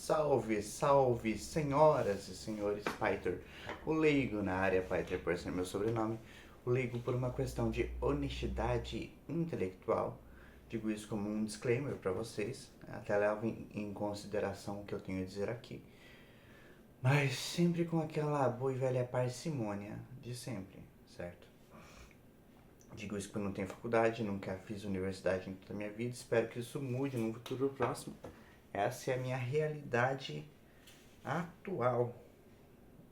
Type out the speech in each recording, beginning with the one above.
Salve, salve, senhoras e senhores Pythor. O leigo na área Pythor, por ser meu sobrenome. O leigo por uma questão de honestidade intelectual. Digo isso como um disclaimer para vocês. Até levo em consideração o que eu tenho a dizer aqui. Mas sempre com aquela boa e velha parcimônia de sempre, certo? Digo isso porque eu não tenho faculdade, nunca fiz universidade em toda a minha vida. Espero que isso mude no futuro próximo. Essa é a minha realidade atual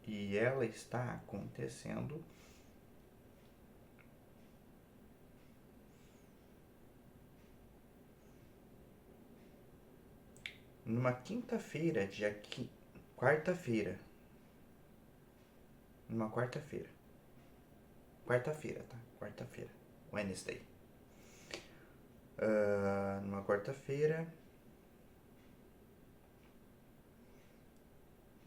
e ela está acontecendo numa quinta-feira, quarta-feira, numa quarta-feira, tá? Quarta-feira, Wednesday. Numa quarta-feira,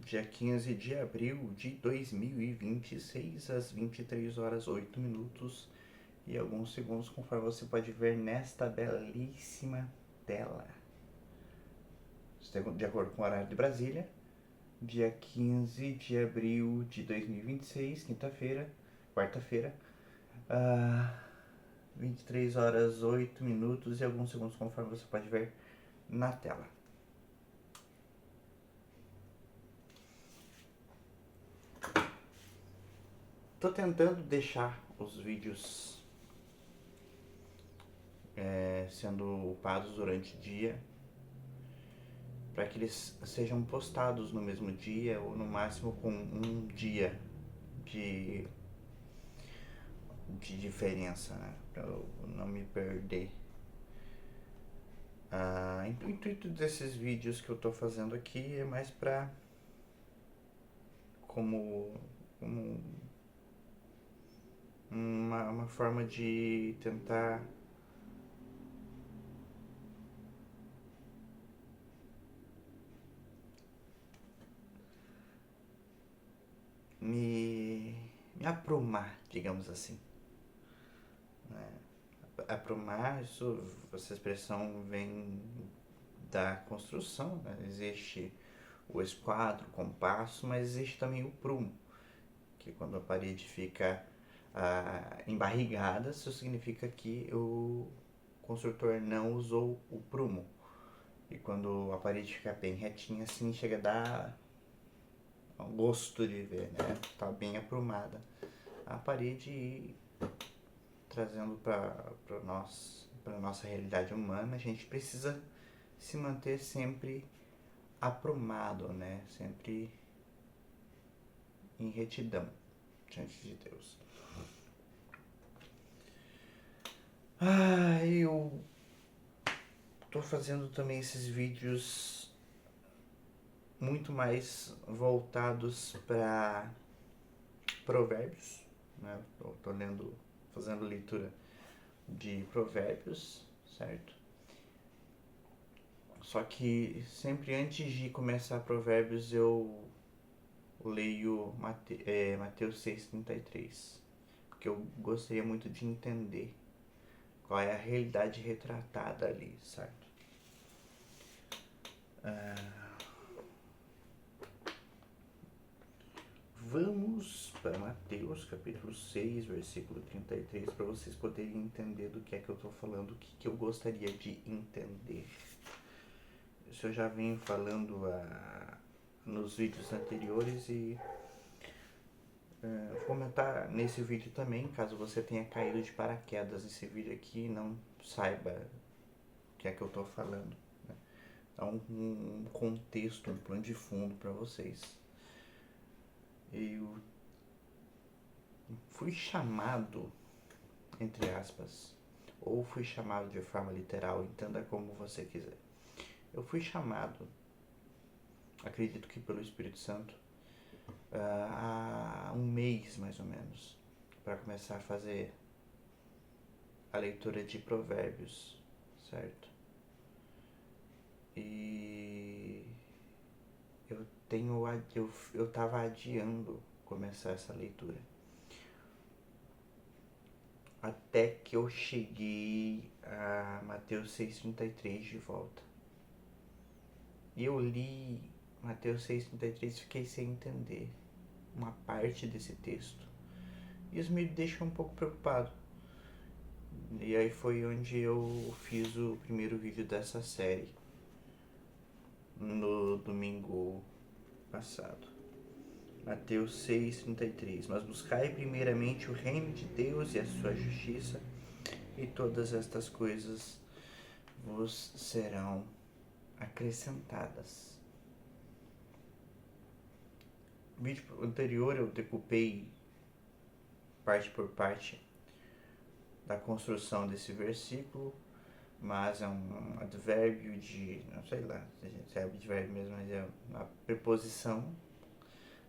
dia 15 de abril de 2026, às 23 horas 8 minutos e alguns segundos, conforme você pode ver nesta belíssima tela. De acordo com o horário de Brasília, dia 15 de abril de 2026, quinta-feira, quarta-feira, 23 horas 8 minutos e alguns segundos, conforme você pode ver na tela. Tô tentando deixar os vídeos sendo upados durante o dia, para que eles sejam postados no mesmo dia ou no máximo com um dia de diferença, né? Para eu não me perder. O intuito desses vídeos que eu tô fazendo aqui é mais pra como uma forma de tentar me aprumar, digamos assim. Aprumar, essa expressão vem da construção, né? Existe o esquadro, o compasso, mas existe também o prumo, que quando a parede fica embarrigada, isso significa que o construtor não usou o prumo. E quando a parede fica bem retinha assim, chega a dar gosto de ver, né? Tá bem aprumada a parede e trazendo para nossa realidade humana, a gente precisa se manter sempre aprumado, né? Sempre em retidão diante de Deus. Eu tô fazendo também esses vídeos muito mais voltados para provérbios, né? Tô lendo, fazendo leitura de provérbios, certo? Só que sempre antes de começar provérbios eu leio Mateus 6,33, porque eu gostaria muito de entender qual é a realidade retratada ali, certo? Vamos para Mateus capítulo 6, versículo 33, para vocês poderem entender do que é que eu estou falando, o que eu gostaria de entender. Isso eu já venho falando nos vídeos anteriores e vou comentar nesse vídeo também, caso você tenha caído de paraquedas nesse vídeo aqui e não saiba o que é que eu estou falando, né? Dá um contexto, um plano de fundo para vocês. Eu fui chamado, entre aspas, ou fui chamado de forma literal, entenda como você quiser. Eu fui chamado, acredito que pelo Espírito Santo, há um mês mais ou menos, para começar a fazer a leitura de provérbios, certo? E eu estava adiando começar essa leitura, até que eu cheguei a Mateus 6,33 de volta. E eu li Mateus 6,33, fiquei sem entender uma parte desse texto. Isso me deixa um pouco preocupado. E aí foi onde eu fiz o primeiro vídeo dessa série, no domingo passado. Mateus 6,33. Mas buscai primeiramente o reino de Deus e a sua justiça, e todas estas coisas vos serão acrescentadas. No vídeo anterior eu decupei parte por parte da construção desse versículo, mas é um advérbio de, não sei lá se é advérbio mesmo, mas é uma preposição.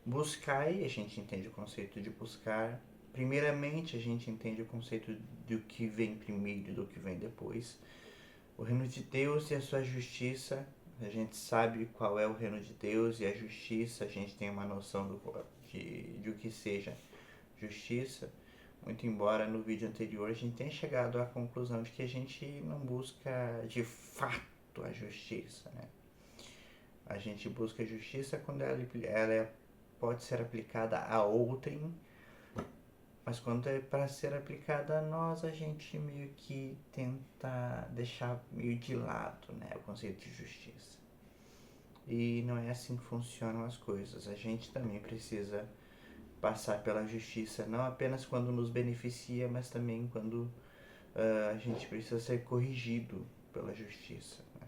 Buscai, a gente entende o conceito de buscar. Primeiramente, a gente entende o conceito do que vem primeiro e do que vem depois. O reino de Deus e a sua justiça, a gente sabe qual é o reino de Deus e a justiça, a gente tem uma noção de o que seja justiça. Muito embora no vídeo anterior a gente tenha chegado à conclusão de que a gente não busca de fato a justiça, né? A gente busca a justiça quando ela pode ser aplicada a outrem, mas quando é para ser aplicada a nós, a gente meio que tenta deixar meio de lado, né, o conceito de justiça. E não é assim que funcionam as coisas. A gente também precisa passar pela justiça, não apenas quando nos beneficia, mas também quando a gente precisa ser corrigido pela justiça, né?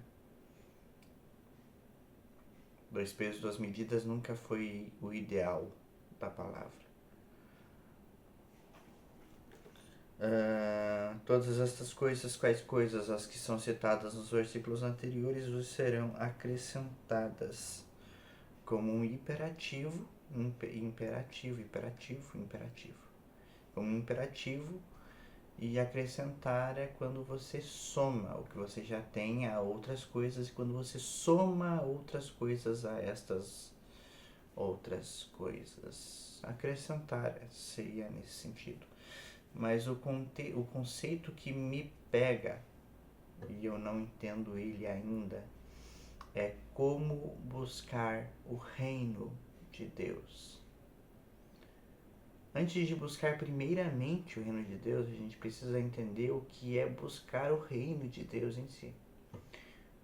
2 pesos, 2 medidas nunca foi o ideal da palavra. Todas estas coisas, quais coisas? As que são citadas nos versículos anteriores, vos serão acrescentadas, como um imperativo, imperativo, como um imperativo. E acrescentar é quando você soma o que você já tem a outras coisas, e quando você soma outras coisas a estas outras coisas. Acrescentar seria nesse sentido. Mas o conceito que me pega, e eu não entendo ele ainda, é como buscar o reino de Deus. Antes de buscar primeiramente o reino de Deus, a gente precisa entender o que é buscar o reino de Deus em si.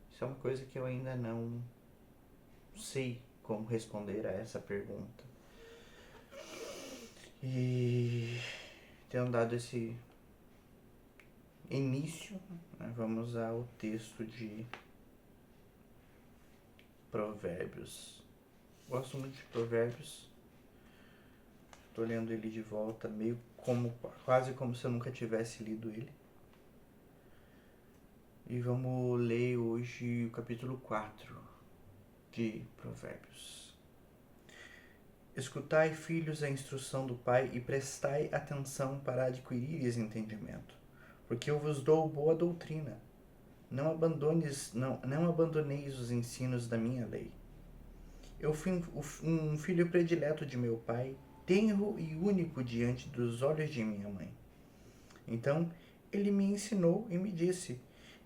Isso é uma coisa que eu ainda não sei como responder a essa pergunta. E tendo dado esse início, né, vamos ao texto de Provérbios. Gosto muito de Provérbios. Estou lendo ele de volta, quase como se eu nunca tivesse lido ele. E vamos ler hoje o capítulo 4 de Provérbios. Escutai, filhos, a instrução do Pai, e prestai atenção para adquirires entendimento, porque eu vos dou boa doutrina. Não abandoneis os ensinos da minha lei. Eu fui um filho predileto de meu pai, tenro e único diante dos olhos de minha mãe. Então ele me ensinou e me disse: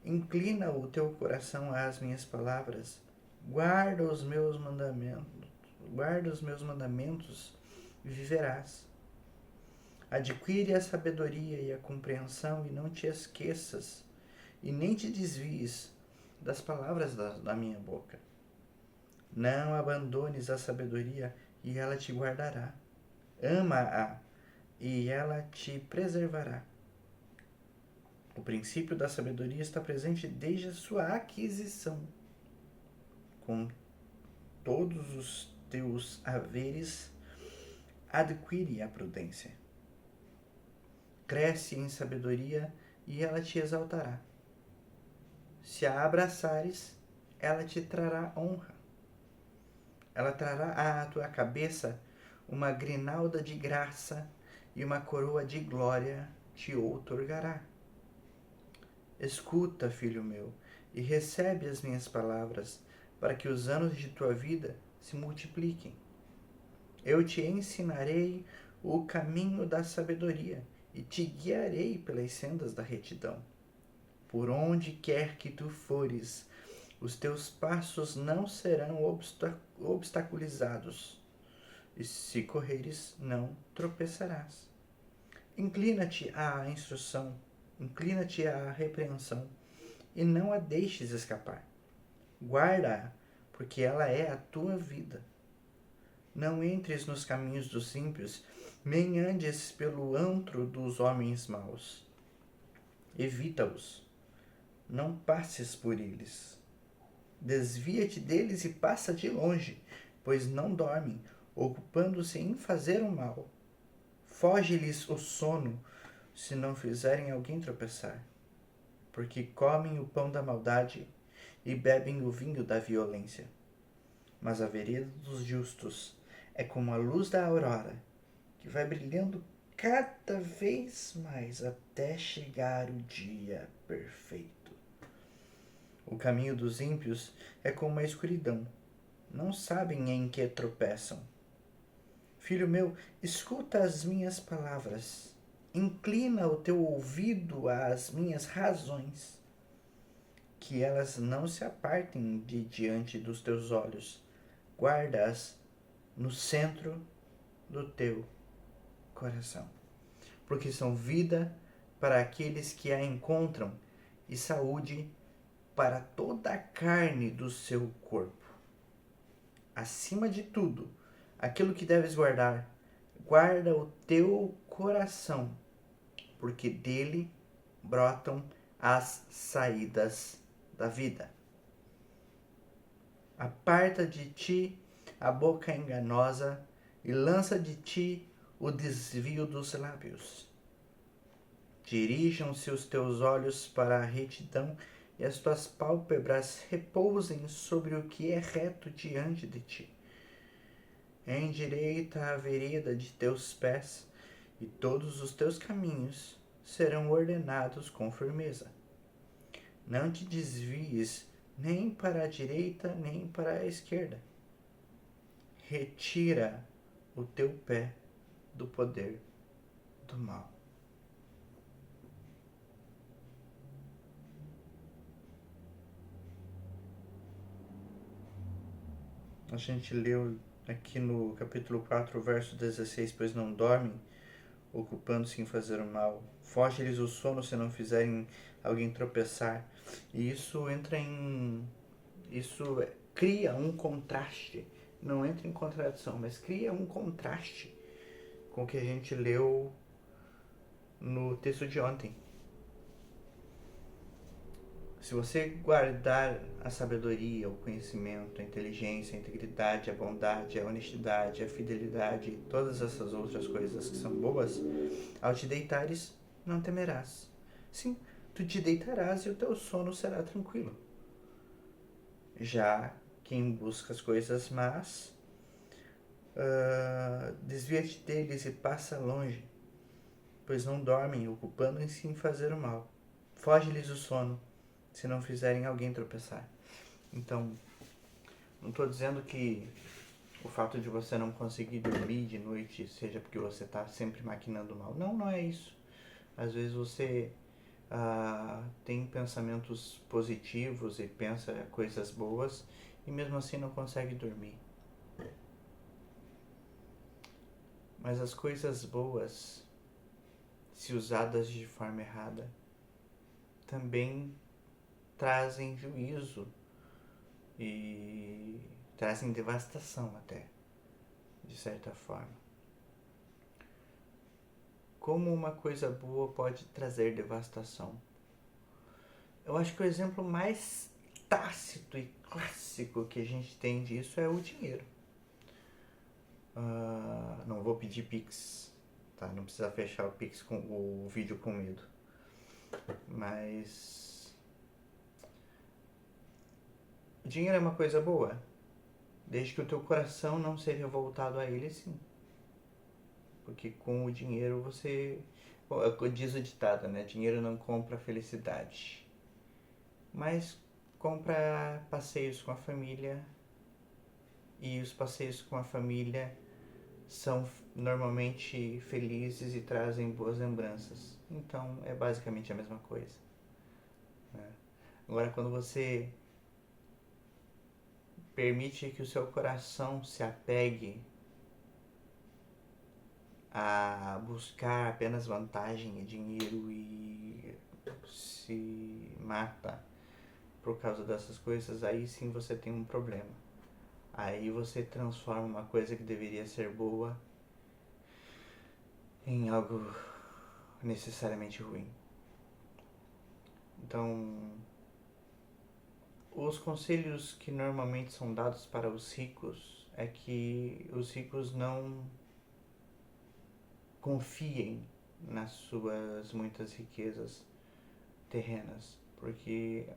inclina o teu coração às minhas palavras, guarda os meus mandamentos e viverás. Adquire a sabedoria e a compreensão, e não te esqueças e nem te desvies das palavras da minha boca. Não abandones a sabedoria, e ela te guardará. Ama-a, e ela te preservará. O princípio da sabedoria está presente desde a sua aquisição. Com todos os teus haveres, adquire a prudência. Cresce em sabedoria, e ela te exaltará. Se a abraçares, ela te trará honra. Ela trará à tua cabeça uma grinalda de graça, e uma coroa de glória te outorgará. Escuta, filho meu, e recebe as minhas palavras, para que os anos de tua vida se multipliquem. Eu te ensinarei o caminho da sabedoria, e te guiarei pelas sendas da retidão. Por onde quer que tu fores, Os teus passos não serão obstaculizados, e se correres, não tropeçarás. Inclina-te à instrução, inclina-te à repreensão, e não a deixes escapar. Guarda-a, porque ela é a tua vida. Não entres nos caminhos dos ímpios, nem andes pelo antro dos homens maus. Evita-os, não passes por eles. Desvia-te deles e passa de longe, pois não dormem, ocupando-se em fazer o mal. Foge-lhes o sono, se não fizerem alguém tropeçar, porque comem o pão da maldade e bebem o vinho da violência. Mas a vereda dos justos é como a luz da aurora, que vai brilhando cada vez mais até chegar o dia perfeito. O caminho dos ímpios é como a escuridão, não sabem em que tropeçam. Filho meu, escuta as minhas palavras, inclina o teu ouvido às minhas razões, que elas não se apartem de diante dos teus olhos, guarda-as no centro do teu coração, porque são vida para aqueles que a encontram e saúde para toda a carne do seu corpo. Acima de tudo, aquilo que deves guardar, guarda o teu coração, porque dele brotam as saídas da vida. Aparta de ti a boca enganosa e lança de ti o desvio dos lábios. Dirijam-se os teus olhos para a retidão e as tuas pálpebras repousem sobre o que é reto diante de ti. Endireita a vereda de teus pés, e todos os teus caminhos serão ordenados com firmeza. Não te desvies nem para a direita nem para a esquerda. Retira o teu pé do poder do mal. A gente leu aqui no capítulo 4, verso 16, pois não dormem, ocupando-se em fazer o mal. Foge-lhes o sono se não fizerem alguém tropeçar. E isso cria um contraste. Não entra em contradição, mas cria um contraste com o que a gente leu no texto de ontem. Se você guardar a sabedoria, o conhecimento, a inteligência, a integridade, a bondade, a honestidade, a fidelidade e todas essas outras coisas que são boas, ao te deitares, não temerás. Sim, tu te deitarás e o teu sono será tranquilo. Já quem busca as coisas más, desvia-te deles e passa longe, pois não dormem, ocupando-se em fazer o mal. Foge-lhes o sono, se não fizerem alguém tropeçar. Então, não estou dizendo que o fato de você não conseguir dormir de noite seja porque você está sempre maquinando mal. Não, não é isso. Às vezes você tem pensamentos positivos e pensa coisas boas e mesmo assim não consegue dormir. Mas as coisas boas, se usadas de forma errada, também trazem juízo e trazem devastação até, de certa forma. Como uma coisa boa pode trazer devastação? Eu acho que o exemplo mais tácito e clássico que a gente tem disso é o dinheiro. Não vou pedir Pix, tá? Não precisa fechar o Pix com o vídeo com medo. Mas o dinheiro é uma coisa boa, desde que o teu coração não seja voltado a ele, sim. Porque com o dinheiro você... diz o ditado, né? Dinheiro não compra felicidade. Mas compra passeios com a família. E os passeios com a família são normalmente felizes e trazem boas lembranças. Então é basicamente a mesma coisa, né? Agora, quando você permite que o seu coração se apegue a buscar apenas vantagem e dinheiro e se mata por causa dessas coisas, aí sim você tem um problema. Aí você transforma uma coisa que deveria ser boa em algo necessariamente ruim. Então, os conselhos que normalmente são dados para os ricos é que os ricos não confiem nas suas muitas riquezas terrenas, porque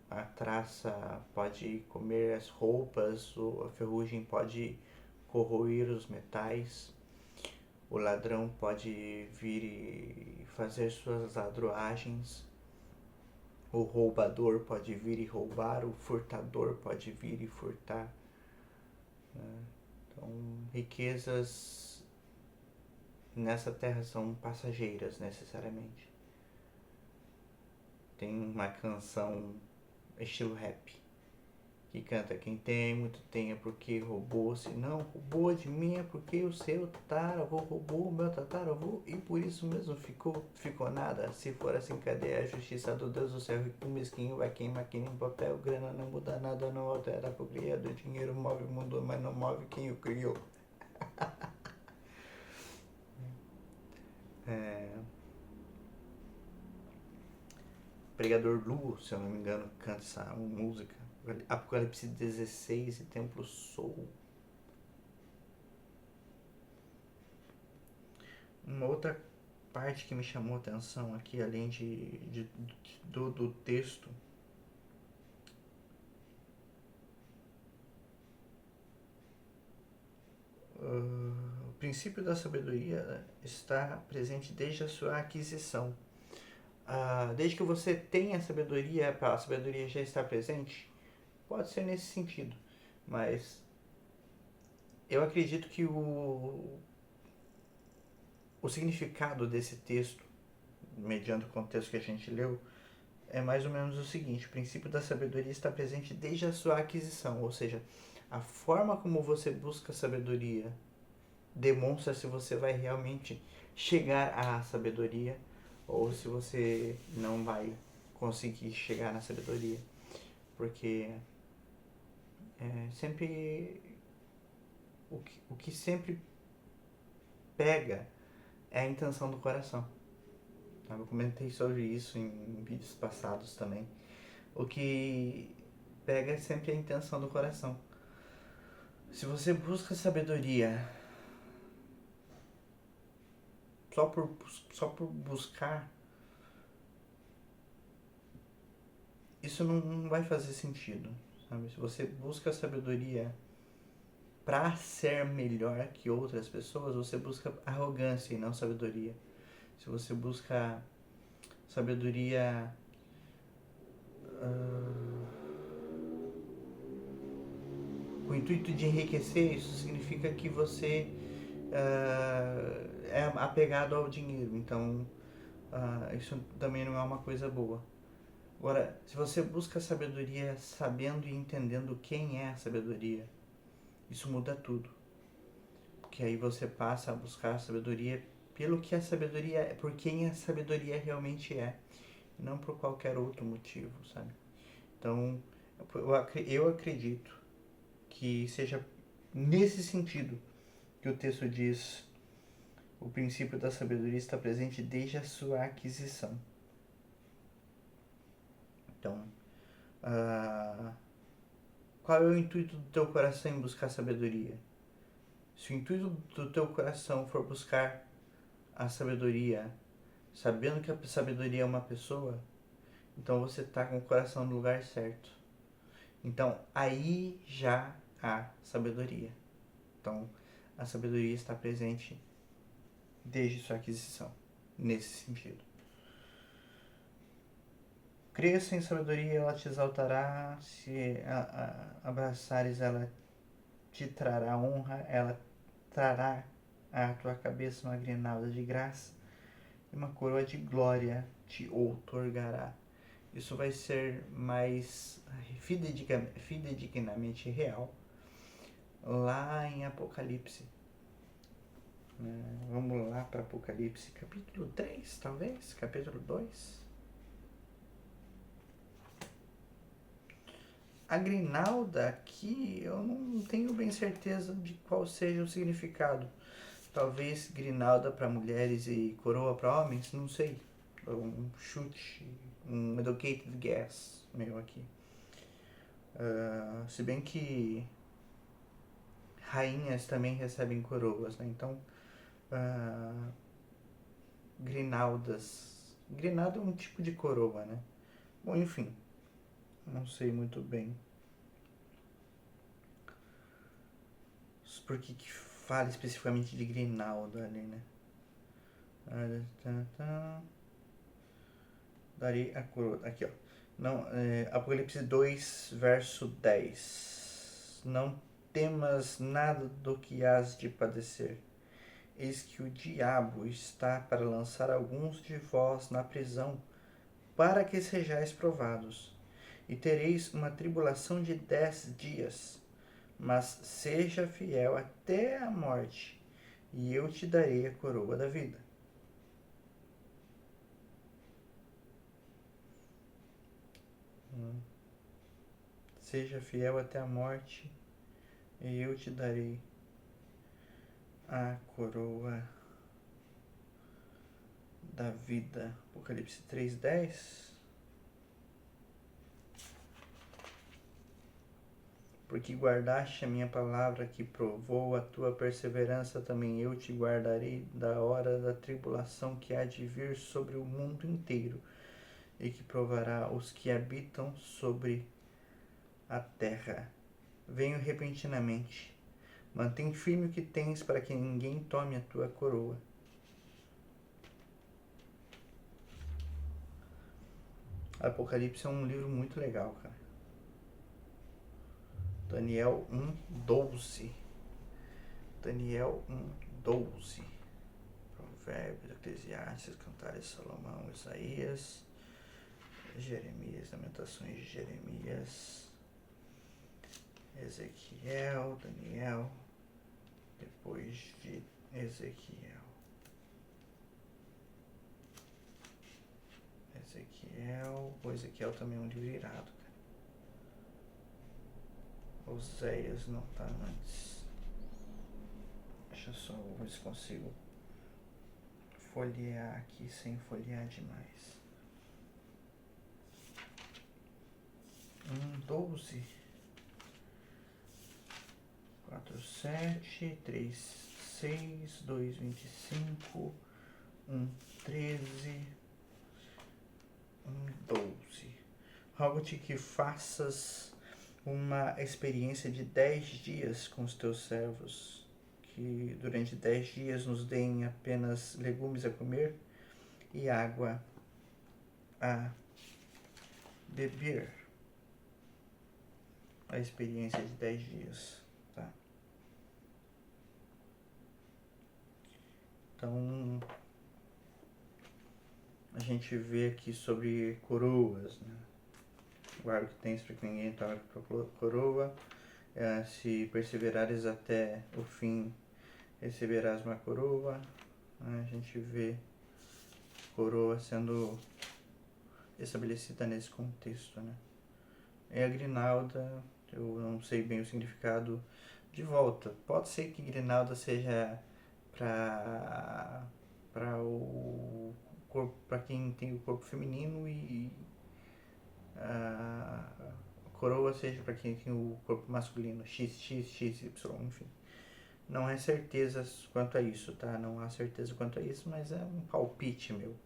a traça pode comer as roupas, a ferrugem pode corroer os metais, o ladrão pode vir e fazer suas ladroagens, o roubador pode vir e roubar, o furtador pode vir e furtar. Né? Então, riquezas nessa terra são passageiras necessariamente. Tem uma canção estilo rap que canta: quem tem muito tem é porque roubou, se não roubou de mim é porque o seu tataravô roubou o meu tataravô e por isso mesmo ficou nada. Se for assim, cadê a justiça do Deus do céu? O mesquinho vai queimar que nem papel, grana não muda nada, não altera pro criado, dinheiro move o mundo, mas não move quem o criou. Pregador Lu, se eu não me engano, canta essa música. Apocalipse 16 e Templo Soul. Uma outra parte que me chamou a atenção aqui, além do texto, o princípio da sabedoria está presente desde a sua aquisição. Desde que você tenha sabedoria, a sabedoria já está presente, pode ser nesse sentido, mas eu acredito que o significado desse texto, mediante o contexto que a gente leu, é mais ou menos o seguinte: o princípio da sabedoria está presente desde a sua aquisição, ou seja, a forma como você busca sabedoria demonstra se você vai realmente chegar à sabedoria ou se você não vai conseguir chegar na sabedoria. Porque sempre o que sempre pega é a intenção do coração. Eu comentei sobre isso em vídeos passados também. O que pega é sempre a intenção do coração. Se você busca sabedoria só por buscar, isso não vai fazer sentido, sabe? Se você busca sabedoria para ser melhor que outras pessoas, você busca arrogância e não sabedoria. Se você busca sabedoria com o intuito de enriquecer, isso significa que você é apegado ao dinheiro. Então, isso também não é uma coisa boa. Agora, se você busca sabedoria sabendo e entendendo quem é a sabedoria, isso muda tudo. Porque aí você passa a buscar a sabedoria pelo que a sabedoria é, por quem a sabedoria realmente é, não por qualquer outro motivo, sabe? Então, eu acredito que seja nesse sentido que o texto diz: o princípio da sabedoria está presente desde a sua aquisição. Então, qual é o intuito do teu coração em buscar sabedoria? Se o intuito do teu coração for buscar a sabedoria, sabendo que a sabedoria é uma pessoa, então você está com o coração no lugar certo. Então, aí já há sabedoria. Então, a sabedoria está presente desde sua aquisição, nesse sentido. Cresça em sabedoria, ela te exaltará, se abraçares, ela te trará honra, ela trará à tua cabeça uma grinalda de graça e uma coroa de glória te outorgará. isso vai ser mais fidedignamente real lá em Apocalipse. Vamos lá para Apocalipse, capítulo 3, talvez, capítulo 2. A grinalda aqui, eu não tenho bem certeza de qual seja o significado. Talvez grinalda para mulheres e coroa para homens, não sei. Um chute, um educated guess meu aqui. Se bem que rainhas também recebem coroas, né? Então, grinaldas. Grinalda é um tipo de coroa, né? Bom, enfim, não sei muito bem por que fala especificamente de grinalda ali, né? Darei a coroa. Aqui, ó. Não, Apocalipse 2, verso 10. Não temas nada do que hás de padecer. Eis que o diabo está para lançar alguns de vós na prisão, para que sejais provados. E tereis uma tribulação de 10 dias. Mas seja fiel até a morte, e eu te darei a coroa da vida. Seja fiel até a morte, e eu te darei a coroa da vida. Apocalipse 3:10. Porque guardaste a minha palavra que provou a tua perseverança, também eu te guardarei da hora da tribulação que há de vir sobre o mundo inteiro, e que provará os que habitam sobre a terra. Venho repentinamente. Mantém firme o que tens, para que ninguém tome a tua coroa. Apocalipse é um livro muito legal, cara. Daniel 1:12. Daniel 1:12. Provérbios, Eclesiastes, Cantares de Salomão, Isaías, Jeremias, Lamentações de Jeremias, Ezequiel, Daniel, depois de Ezequiel. O Ezequiel também é um livro irado, cara. Oséias não tá antes. Deixa eu só ver se consigo folhear aqui sem folhear demais. 1:12. 4:7, 3:6, 2:25, 1:13, 1:12. Rogo-te que faças uma experiência de 10 dias com os teus servos, que durante 10 dias nos deem apenas legumes a comer e água a beber. A experiência de 10 dias, tá? Então, a gente vê aqui sobre coroas, né? Guarda o que tens para que ninguém tome a coroa. Se perseverares até o fim, receberás uma coroa. A gente vê coroa sendo estabelecida nesse contexto, né? E a grinalda, eu não sei bem o significado de volta. Pode ser que grinalda seja para o corpo, para quem tem o corpo feminino, e a coroa seja para quem tem o corpo masculino, XXXY, enfim. Não é certeza quanto a isso, tá? Não há certeza quanto a isso, mas é um palpite meu,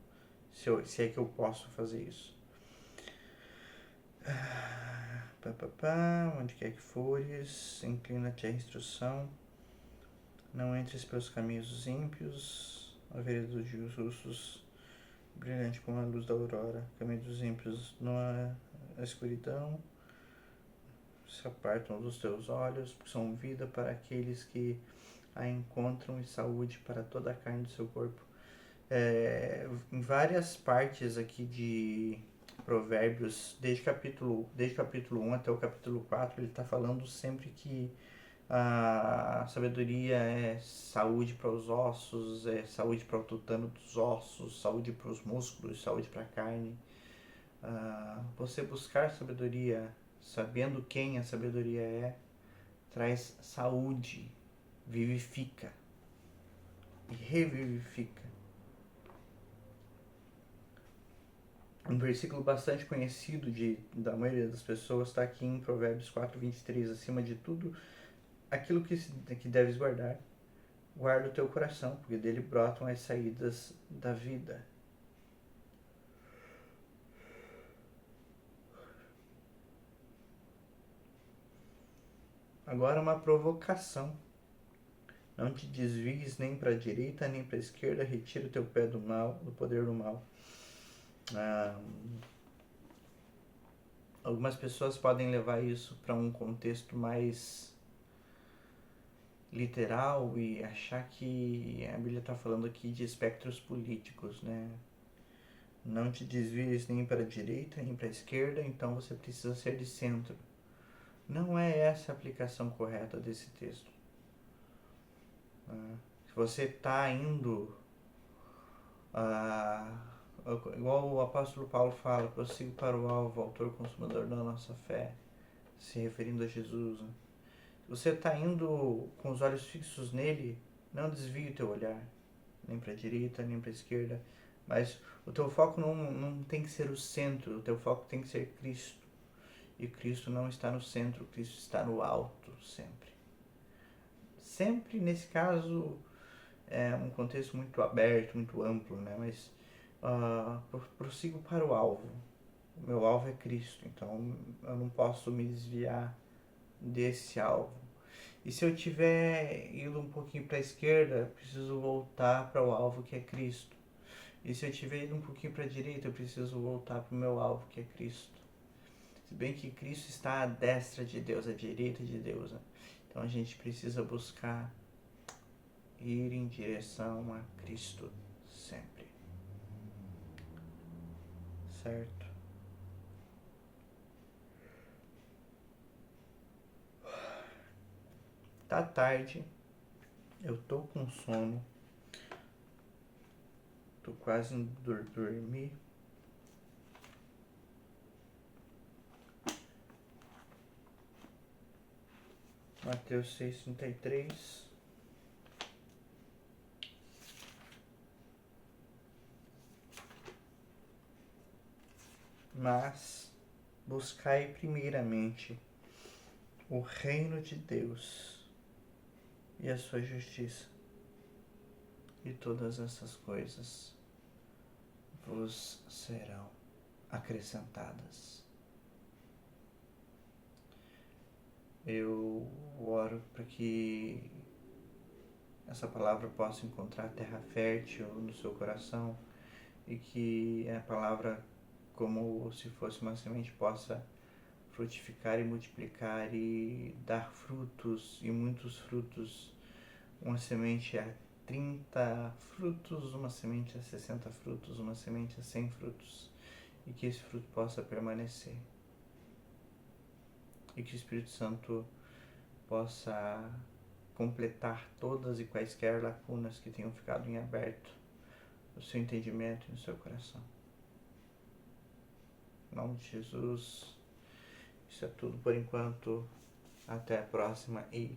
se é que eu posso fazer isso. Onde quer que fores, inclina-te à instrução, não entres pelos caminhos dos ímpios, a vereda dos justos, brilhante como a luz da aurora, caminho dos ímpios não é a escuridão, se apartam dos teus olhos, porque são vida para aqueles que a encontram e saúde para toda a carne do seu corpo. Em várias partes aqui Provérbios, desde capítulo 1 até o capítulo 4, ele está falando sempre que a sabedoria é saúde para os ossos, é saúde para o tutano dos ossos, saúde para os músculos, saúde para a carne. Você buscar sabedoria, sabendo quem a sabedoria é, traz saúde, vivifica e revivifica. Um versículo bastante conhecido da maioria das pessoas está aqui em Provérbios 4:23. Acima de tudo, aquilo que deves guardar, guarda o teu coração, porque dele brotam as saídas da vida. Agora uma provocação. Não te desvies nem para a direita nem para a esquerda, retira o teu pé do poder do mal. Algumas pessoas podem levar isso para um contexto mais literal e achar que a Bíblia está falando aqui de espectros políticos, né? Não te desvies nem para a direita nem para a esquerda, então você precisa ser de centro. Não é essa a aplicação correta desse texto. Se você está indo, igual o apóstolo Paulo fala, prossigo para o alvo, autor consumador da nossa fé, se referindo a Jesus. Se você está indo com os olhos fixos nele, não desvie o teu olhar, nem para a direita, nem para a esquerda, mas o teu foco não tem que ser o centro, o teu foco tem que ser Cristo. E Cristo não está no centro, Cristo está no alto, sempre. Sempre, nesse caso, é um contexto muito aberto, muito amplo, né? Mas prossigo para o alvo. O meu alvo é Cristo, então eu não posso me desviar desse alvo. E se eu tiver ido um pouquinho para a esquerda, preciso voltar para o alvo que é Cristo. E se eu tiver ido um pouquinho para a direita, eu preciso voltar para o meu alvo que é Cristo. Se bem que Cristo está à destra de Deus, à direita de Deus, né? Então a gente precisa buscar ir em direção a Cristo sempre. Certo? Tá tarde, eu tô com sono, tô quase indo dormir. Mateus 6:33. Mas buscai primeiramente o reino de Deus e a sua justiça, e todas essas coisas vos serão acrescentadas. Eu oro para que essa palavra possa encontrar terra fértil no seu coração e que a palavra, como se fosse uma semente, possa frutificar e multiplicar e dar frutos, e muitos frutos. Uma semente a 30 frutos, uma semente a 60 frutos, uma semente a 100 frutos, e que esse fruto possa permanecer. E que o Espírito Santo possa completar todas e quaisquer lacunas que tenham ficado em aberto no seu entendimento e no seu coração. Em nome de Jesus, isso é tudo por enquanto. Até a próxima e